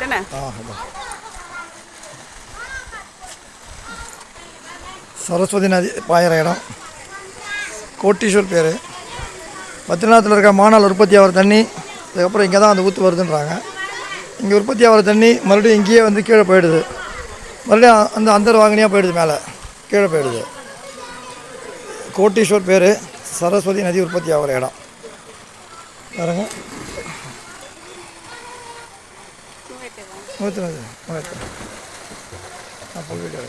தானே? சரஸ்வதி நதி பாயிற இடம் கோட்டீஸ்வர் பேர். பத்ரிநாத்தில் இருக்க மாநாள் உற்பத்தி ஆகிற தண்ணி அதுக்கப்புறம் இங்கே தான் அந்த ஊற்று வருதுன்றாங்க. இங்கே உற்பத்தி ஆகிற தண்ணி மறுபடியும் இங்கேயே வந்து கீழே போயிடுது. மறுபடியும் அந்த அந்தர்வாகினியாக போயிடுது, மேலே கீழே போயிடுது. கோட்டீஸ்வர் பேர், சரஸ்வதி நதி உற்பத்தி ஆகிற இடம் பாருங்க. நூற்றி நான் புல் வீடியோ